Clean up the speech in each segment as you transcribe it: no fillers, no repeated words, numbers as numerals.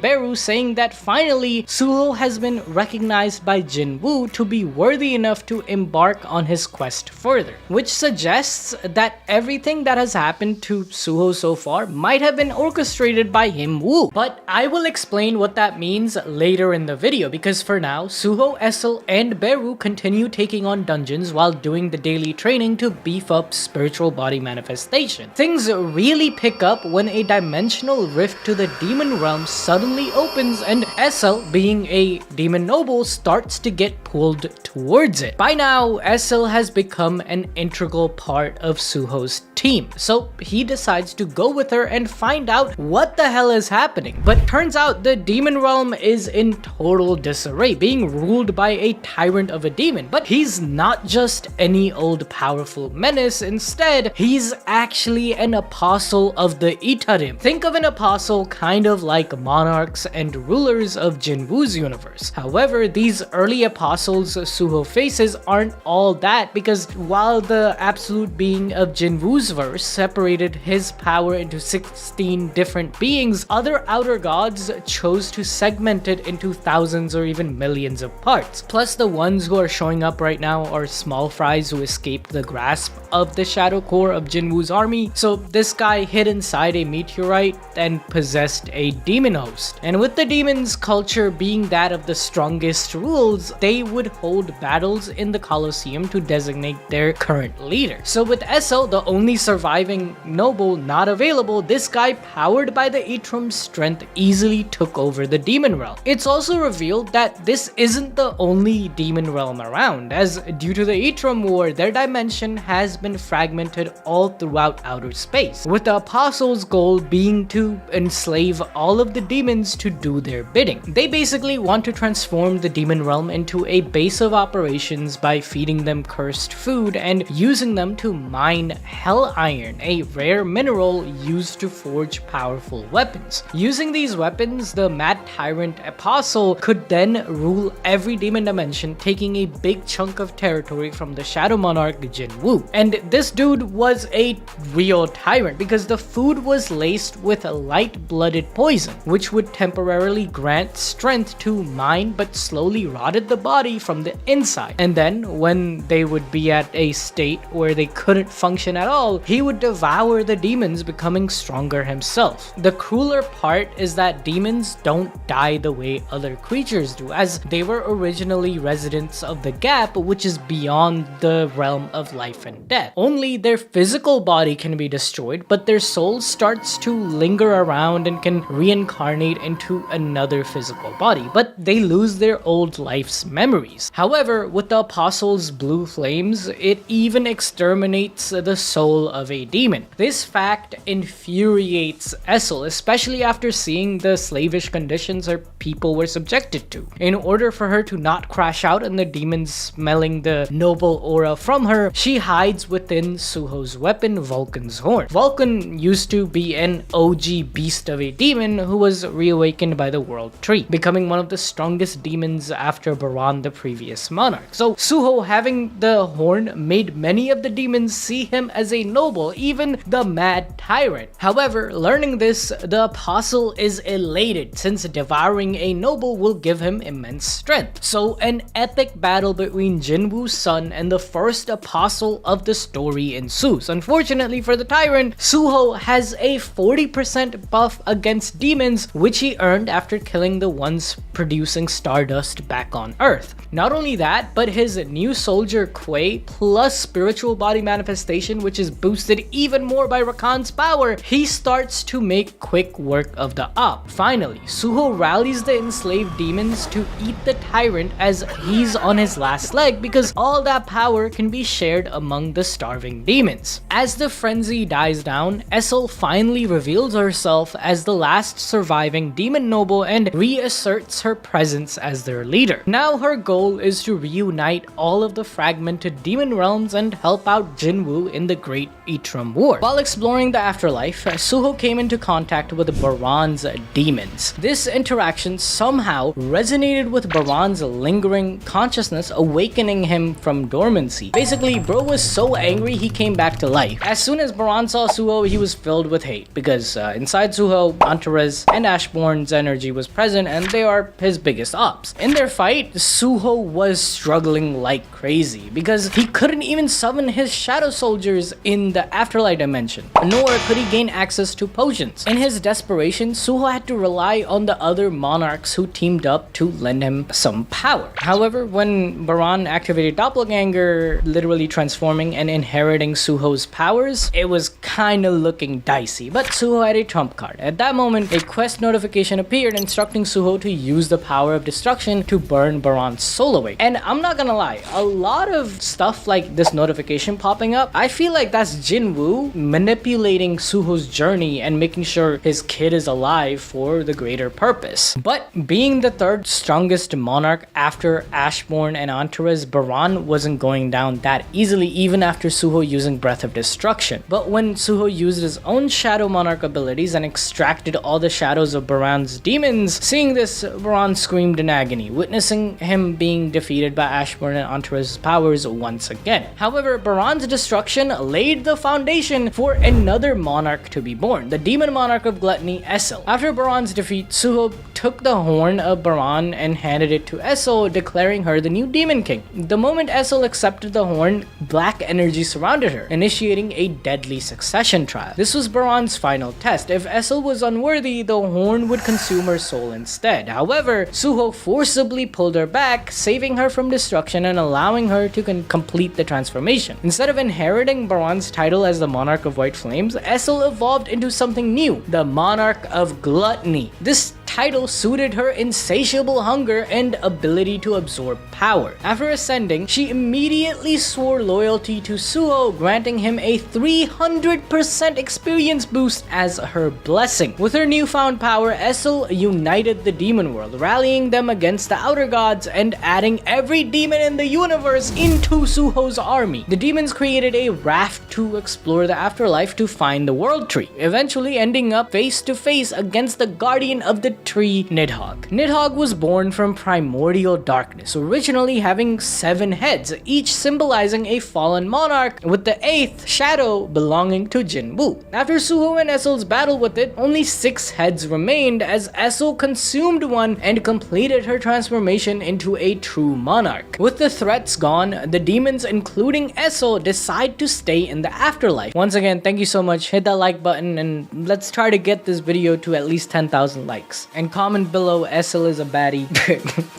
Beru saying that finally Suho has been recognized by Jinwoo to be worthy enough to embark on his quest further, which suggests that everything that has happened to Suho so far might have been orchestrated by him Woo. But I will explain what that means later in the video, because for now, Suho, Esil, and Beru continue taking on dungeons while doing the daily training to beef up spiritual body manifestation. Things really pick up when a dimensional rift to the demon realm suddenly opens and Esil, being a demon noble, starts to get pulled towards it. By now, Esil has become an integral part of Suho's team, so he decides to go with her and find out what the hell is happening. But turns out the demon realm is in total disarray, being ruled by a tyrant of a demon. But he's not just any old powerful menace, instead he's actually an apostle of the Itarim. Think of an apostle kind of like monarchs and rulers of Jinwoo's universe. However, these early apostles Suho faces aren't all that, because while the absolute being of Jinwoo's verse separated his power into 16 different beings, other outer gods chose to segment it into thousands or even millions of parts. Plus, the ones who are showing up right now are small fries who escaped the grasp of the shadow core of Jinwoo's army. So this guy hid inside a meteorite and possessed a demon host. And with the demons' culture being that of the strongest rules, they would hold battles in the Colosseum to designate their current leader. So with Esil, the only surviving noble not available, this guy, powered by the Itarim's strength, easily took over the demon realm. It's also revealed that this isn't the only demon realm around, as due to the Itarim war, their dimension has been fragmented all throughout outer space, with the apostles' goal being to enslave all of the demons to do their bidding. They basically want to transform the demon realm into a base of operations by feeding them cursed food and using them to mine hell iron, a rare mineral used to forge powerful weapons. Using these weapons, the mad tyrant apostle could then rule every demon dimension, taking a big chunk of territory from the Shadow Monarch Jinwoo. And this dude was a real tyrant, because the food was laced with light-blooded poison, which would temporarily grant strength to mine but slowly rotted the body from the inside. And then, when they would be at a state where they couldn't function at all, he would devour the demons, becoming stronger himself. The crueler part is that demons don't die the way other creatures do, as they were originally residents of the gap, which is beyond the realm of life and death. Only their physical body can be destroyed, but their soul starts to linger around and can reincarnate into another physical body, but they lose their old life's memories. However, with the apostles' blue flames, it even exterminates the soul of a demon. This fact infuriates Esil, especially after seeing the slavish conditions her people were subjected to. In order for her to not crash out and the demons smelling the noble aura from her, she hides within Suho's weapon, Vulcan's horn. Vulcan used to be an OG beast of a demon who was reawakened by the World Tree, becoming one of the strongest demons after Baran, the previous monarch. So Suho having the horn made many of the demons see him as a noble, even the mad tyrant. However, learning this, the apostle is elated, since devouring a noble will give him immense strength. So an epic battle between Jinwoo's son and the first apostle of the story ensues. Unfortunately for the tyrant, Suho has a 40% buff against demons, which he earned after killing the ones producing stardust back on Earth. Not only that, but his new soldier Quay plus spiritual body manifestation, which is boosted even more by Rakan's power, he starts to make quick work of the op. Finally, Suho rallies the enslaved demons to eat the tyrant as he's on his last leg, because all that power can be shared among the starving demons. As the frenzy dies down, Esil finally reveals herself as the last surviving demon noble and reasserts her presence as their leader. Now her goal is to reunite all of the fragmented demon realms and help out Jinwoo in the Great Itarim War. While exploring the afterlife, Suho came into contact with Baran's demons. This interaction somehow resonated with Baran's lingering consciousness, awakening him from dormancy. Basically, bro was so so angry he came back to life. As soon as Baran saw Suho, he was filled with hate because inside Suho, Antares and Ashbourne's energy was present and they are his biggest ops. In their fight, Suho was struggling like crazy because he couldn't even summon his shadow soldiers in the afterlife dimension, nor could he gain access to potions. In his desperation, Suho had to rely on the other monarchs who teamed up to lend him some power. However, when Baran activated Doppelganger, literally transforming and inheriting Suho's powers, it was kinda looking dicey, but Suho had a trump card. At that moment, a quest notification appeared instructing Suho to use the power of destruction to burn Baran's soul away. And I'm not gonna lie, a lot of stuff like this notification popping up, I feel like that's Jinwoo manipulating Suho's journey and making sure his kid is alive for the greater purpose. But being the third strongest monarch after Ashbourne and Antares, Baran wasn't going down that easily even after Suho using Breath of Destruction. But when Suho used his own Shadow Monarch abilities and extracted all the shadows of Baran's demons, seeing this, Baran screamed in agony, witnessing him being defeated by Ashbourne and Antares' powers once again. However, Baran's destruction laid the foundation for another monarch to be born, the demon monarch of gluttony, Esil. After Baran's defeat, Suho took the horn of Baran and handed it to Esil, declaring her the new demon king. The moment Esil accepted the horn, black energy surrounded her, initiating a deadly succession trial. This was Baran's final test. If Esil was unworthy, the horn would consume her soul instead. However, Suho forcibly pulled her back, saving her from destruction and allowing her to complete the transformation. Instead of inheriting Baran's title as the Monarch of White Flames, Esil evolved into something new, the Monarch of Gluttony. This title suited her insatiable hunger and ability to absorb power. After ascending, she immediately swore loyalty to Suho, granting him a 300% experience boost as her blessing. With her newfound power, Esil united the demon world, rallying them against the outer gods and adding every demon in the universe into Suho's army. The demons created a raft to explore the afterlife to find the world tree, eventually ending up face to face against the guardian of the tree, Nidhogg. Nidhogg was born from primordial darkness, originally having 7 heads, each symbolizing a fallen monarch, with the 8th shadow belonging to Jinwoo. After Suho and Esil's battle with it, only 6 heads remained as Esil consumed one and completed her transformation into a true monarch. With the threats gone, the demons, including Esil, decide to stay in the afterlife. Once again, thank you so much. Hit that like button and let's try to get this video to at least 10,000 likes. And comment below Esil is a baddie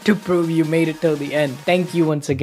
to prove you made it till the end. Thank you once again.